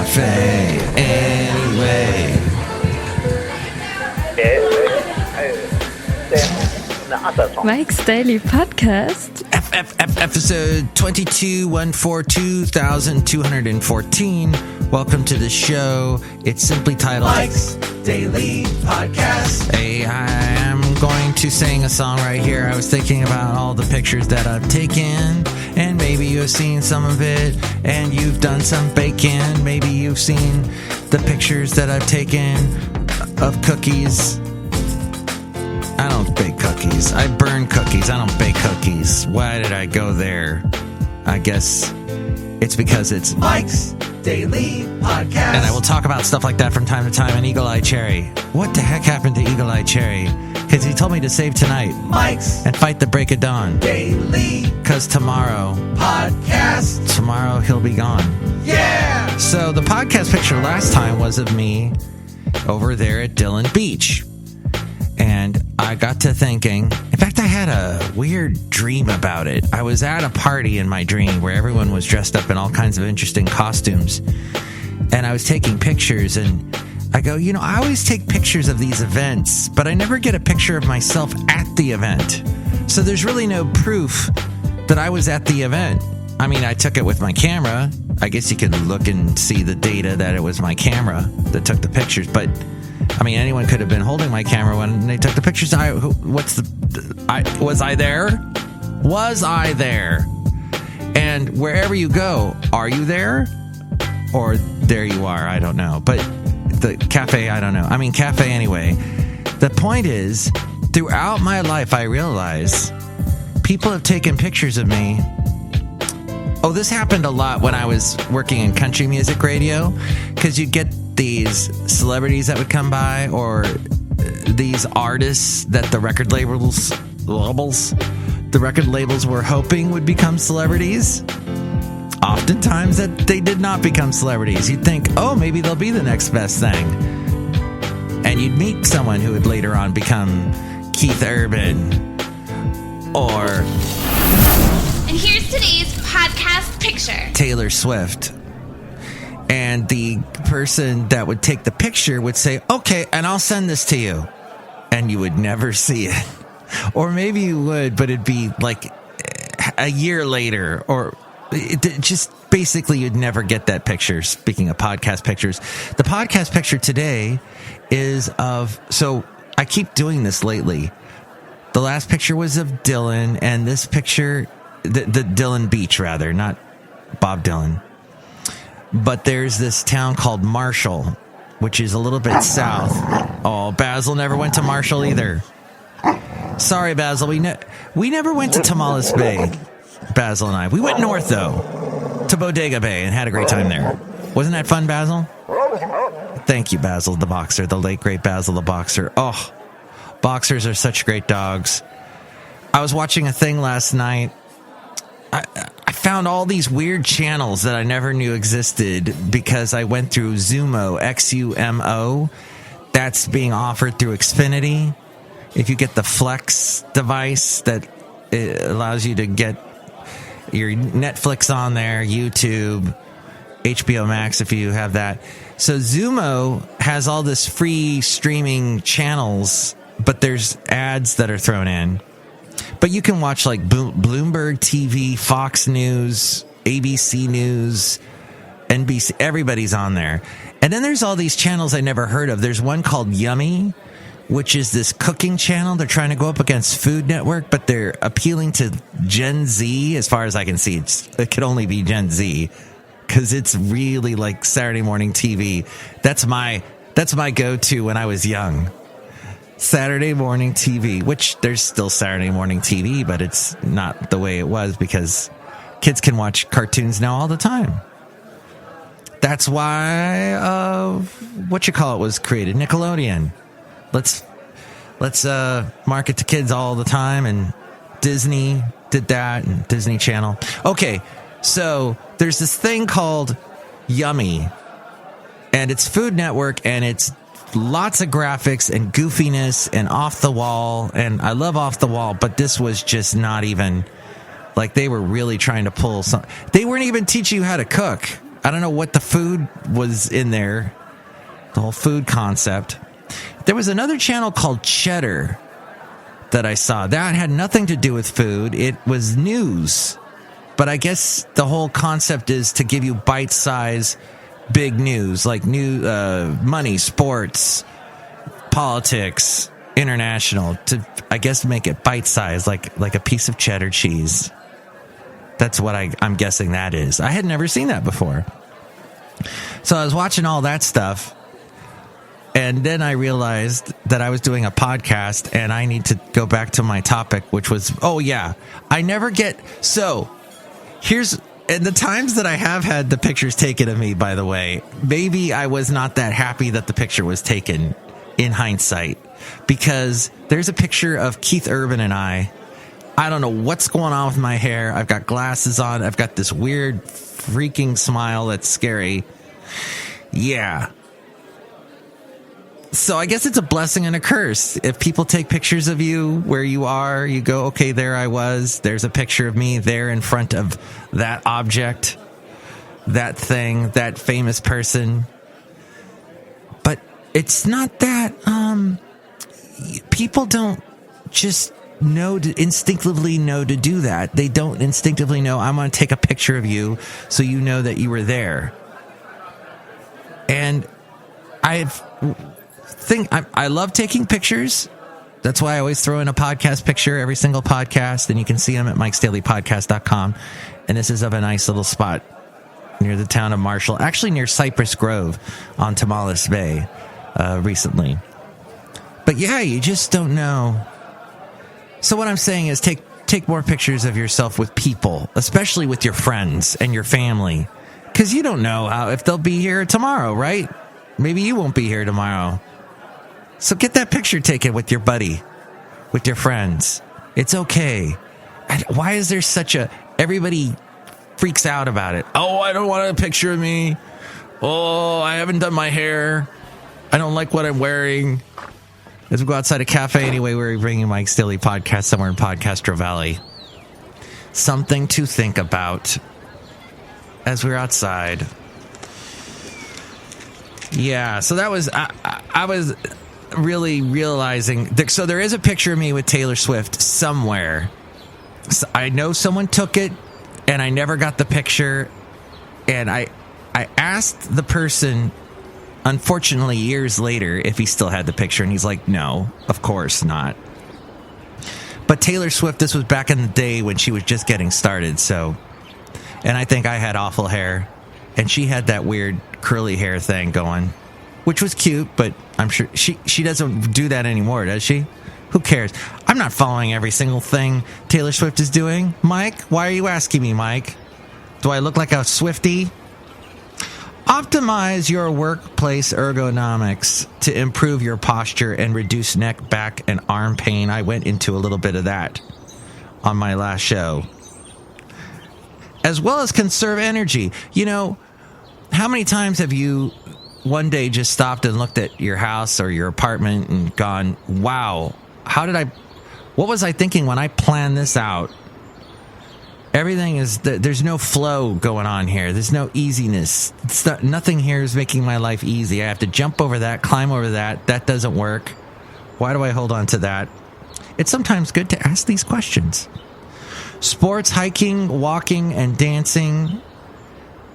cafe anyway. Mike's Daily Podcast. Episode 2214Tangent. Welcome to the show. It's simply titled Mike's Daily Podcast. Hey, I'm going to sing a song right here. I was thinking about all the pictures that I've taken, and maybe you've seen some of it, and you've done some baking. Maybe you've seen the pictures that I've taken of cookies. I don't bake cookies. I burn cookies. I don't bake cookies. Why did I go there? I guess it's because it's Mike's Daily Podcast. And I will talk about stuff like that from time to time. And Eagle Eye Cherry. What the heck happened to Eagle Eye Cherry? Because he told me to save tonight. Mike's and fight the break of dawn. Daily. Because tomorrow. Podcast. Tomorrow he'll be gone. Yeah! So the podcast picture last time was of me over there at Dillon Beach. And I got to thinking, in fact, I had a weird dream about it. I was at a party in my dream where everyone was dressed up in all kinds of interesting costumes. And I was taking pictures, and I go, I always take pictures of these events, but I never get a picture of myself at the event. So there's really no proof that I was at the event. I mean, I took it with my camera. I guess you could look and see the data that it was my camera that took the pictures, but I mean, anyone could have been holding my camera when they took the pictures. Was I there? Was I there? And wherever you go, are you there? Or there you are, I don't know. But the cafe, I don't know. I mean, cafe anyway. The point is, throughout my life, I realize people have taken pictures of me. Oh, this happened a lot when I was working in country music radio, because you'd get these celebrities that would come by, or these artists that the record labels were hoping would become celebrities. Oftentimes that they did not become celebrities. You'd think, oh, maybe they'll be the next best thing. And you'd meet someone who would later on become Keith Urban or... And here's today's podcast picture. Taylor Swift. And the person that would take the picture would say, okay, and I'll send this to you. And you would never see it. Or maybe you would, but it'd be like a year later. Or just basically you'd never get that picture. Speaking of podcast pictures, the podcast picture today is of... So I keep doing this lately. The last picture was of Dylan, and this picture... The Dillon Beach, rather, not Bob Dylan. But there's this town called Marshall, which is a little bit south. Oh, Basil never went to Marshall either. Sorry, Basil. We never went to Tamales Bay, Basil and I. We went north, though, to Bodega Bay, and had a great time there. Wasn't that fun, Basil? Thank you, Basil the boxer, the late, great Basil the boxer. Oh, boxers are such great dogs. I was watching a thing last night. I found all these weird channels that I never knew existed because I went through Xumo, Xumo. That's being offered through Xfinity. If you get the Flex device, that it allows you to get your Netflix on there, YouTube, HBO Max if you have that. So Xumo has all this free streaming channels, but there's ads that are thrown in. But you can watch like Bloomberg TV, Fox News, ABC News, NBC. Everybody's on there. And then there's all these channels I never heard of. There's one called Yummy, which is this cooking channel. They're trying to go up against Food Network, but they're appealing to Gen Z. As far as I can see, it could only be Gen Z because it's really like Saturday morning TV. That's my go-to when I was young. Saturday morning TV, which there's still Saturday morning TV, but it's not the way it was because kids can watch cartoons now all the time. That's why was created, Nickelodeon. Let's market to kids all the time, and Disney did that, and Disney Channel. Okay, so there's this thing called Yummy, and it's Food Network, and it's lots of graphics and goofiness and off the wall, and I love off the wall, but this was just not even like they were really trying to pull some. They weren't even teaching you how to cook. I don't know what the food was in there, the whole food concept. There was another channel called Cheddar that I saw. That had nothing to do with food. It was news. But I guess the whole concept is to give you bite-size big news, like money, sports, politics, international, to, I guess, make it bite-size, like a piece of cheddar cheese. That's what I'm guessing that is. I had never seen that before. So I was watching all that stuff, and then I realized that I was doing a podcast, and I need to go back to my topic, which was, I never get... So, and the times that I have had the pictures taken of me, by the way, maybe I was not that happy that the picture was taken in hindsight, because there's a picture of Keith Urban and I don't know what's going on with my hair. I've got glasses on. I've got this weird freaking smile that's scary. Yeah. So I guess it's a blessing and a curse. If people take pictures of you where you are, you go, okay, there I was. There's a picture of me there in front of that object, that thing, that famous person. But it's not that, people don't just instinctively know to do that. They don't instinctively know, I'm going to take a picture of you so you know that you were there. And I love taking pictures. That's why I always throw in a podcast picture every single podcast, and you can see them at MikesDailyPodcast.com. And this is of a nice little spot near the town of Marshall, actually near Cypress Grove on Tamales Bay recently. But yeah, you just don't know. So what I'm saying is take more pictures of yourself with people, especially with your friends and your family, because you don't know if they'll be here tomorrow, right? Maybe you won't be here tomorrow. So get that picture taken with your buddy, with your friends. It's okay. Why is there everybody freaks out about it? Oh, I don't want a picture of me. Oh, I haven't done my hair. I don't like what I'm wearing. As we go outside a cafe anyway, we're bringing Mike's Daily Podcast somewhere in Podcastro Valley. Something to think about as we're outside. Yeah, so that was... I was really realizing... So there is a picture of me with Taylor Swift somewhere. So I know someone took it, and I never got the picture. And I asked the person... Unfortunately, years later, if he still had the picture, and he's like, no, of course not. But Taylor Swift, this was back in the day when she was just getting started, so... And I think I had awful hair, and she had that weird curly hair thing going, which was cute, but I'm sure she doesn't do that anymore, does she? Who cares? I'm not following every single thing Taylor Swift is doing. Mike, why are you asking me, Mike? Do I look like a Swiftie? Optimize your workplace ergonomics to improve your posture and reduce neck, back, and arm pain. I went into a little bit of that on my last show. As well as conserve energy. You know, how many times have you one day just stopped and looked at your house or your apartment and gone, wow, what was I thinking when I planned this out? Everything there's no flow going on here. There's no easiness. Nothing here is making my life easy. I have to jump over that, climb over that. That doesn't work. Why do I hold on to that? It's sometimes good to ask these questions. Sports, hiking, walking, and dancing,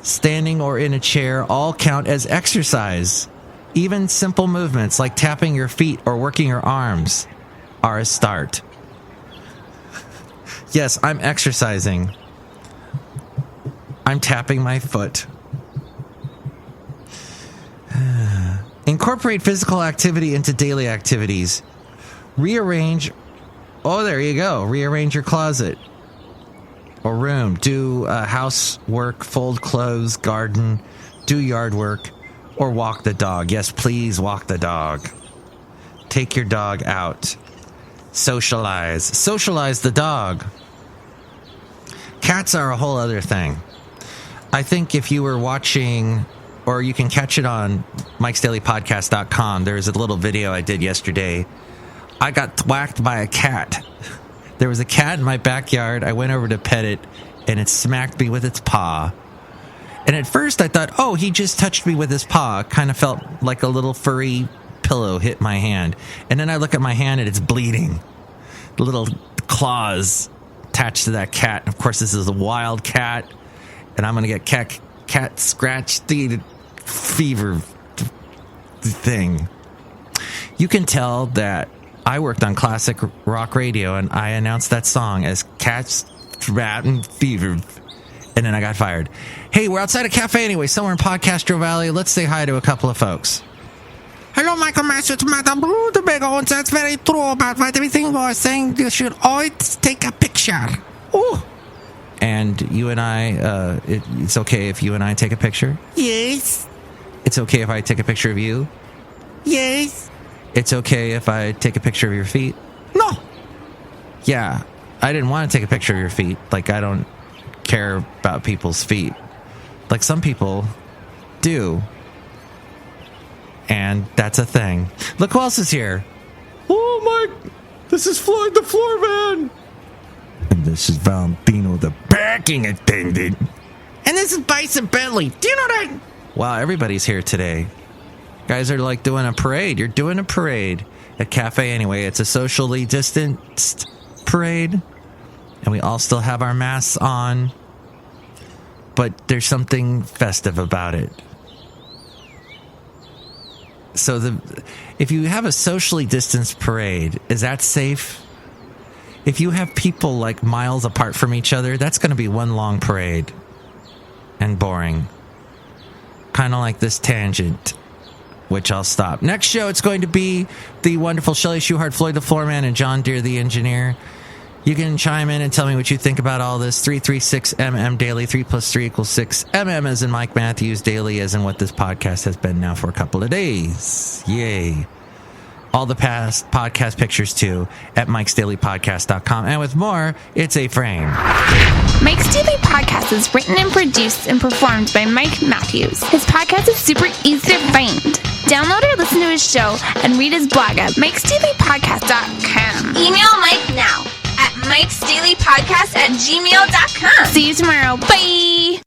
standing or in a chair, all count as exercise. Even simple movements like tapping your feet or working your arms are a start. Yes, I'm exercising. I'm tapping my foot. Incorporate physical activity into daily activities. Rearrange. Oh, there you go. Rearrange your closet or room. Do housework, fold clothes, garden, do yard work, or walk the dog. Yes, please walk the dog. Take your dog out. Socialize. Socialize the dog. Cats are a whole other thing. I think if you were watching, or you can catch it on MikesDailyPodcast.com, there's a little video I did yesterday. I got thwacked by a cat. There was a cat in my backyard. I went over to pet it, and it smacked me with its paw. And at first I thought, oh, he just touched me with his paw. Kind of felt like a little furry pillow hit my hand. And then I look at my hand and it's bleeding. The little claws attached to that cat. And of course, this is a wild cat. And I'm going to get cat scratch fever thing. You can tell that I worked on classic rock radio and I announced that song as Cat's Rat and Fever. And then I got fired. Hey, we're outside a cafe anyway, somewhere in Podcastro Valley. Let's say hi to a couple of folks. Hello, Michael Master. It's Madame Rootabega. And that's very true about what everything was saying. You should always take a picture. Ooh. And you and I, it's okay if you and I take a picture? Yes. It's okay if I take a picture of you? Yes. It's okay if I take a picture of your feet? No. Yeah, I didn't want to take a picture of your feet. Like, I don't care about people's feet. Like, some people do. And that's a thing. Look who else is here. Oh, my... This is Floyd the Floorman. And this is Valentino, the parking attendant. And this is Bison Bentley. Do you know that? Wow, everybody's here today. Guys are like doing a parade. You're doing a parade at Cafe Anyway. It's a socially distanced parade. And we all still have our masks on. But there's something festive about it. So if you have a socially distanced parade, is that safe? If you have people like miles apart from each other, that's going to be one long parade. And boring. Kind of like this tangent, which I'll stop. Next show, it's going to be the wonderful Chely Shoehart, Floyd the Floorman, and John Deere the engineer. You can chime in and tell me what you think about all this. 336MM daily. 3 plus 3 equals 6. MM as in Mike Matthews. Daily as in what this podcast has been now for a couple of days. Yay. All the past podcast pictures, too, at MikesDailyPodcast.com. And with more, it's a frame. Mike's Daily Podcast is written and produced and performed by Mike Matthews. His podcast is super easy to find. Download or listen to his show and read his blog at MikesDailyPodcast.com. Email Mike now at MikesDailyPodcast@gmail.com. See you tomorrow. Bye!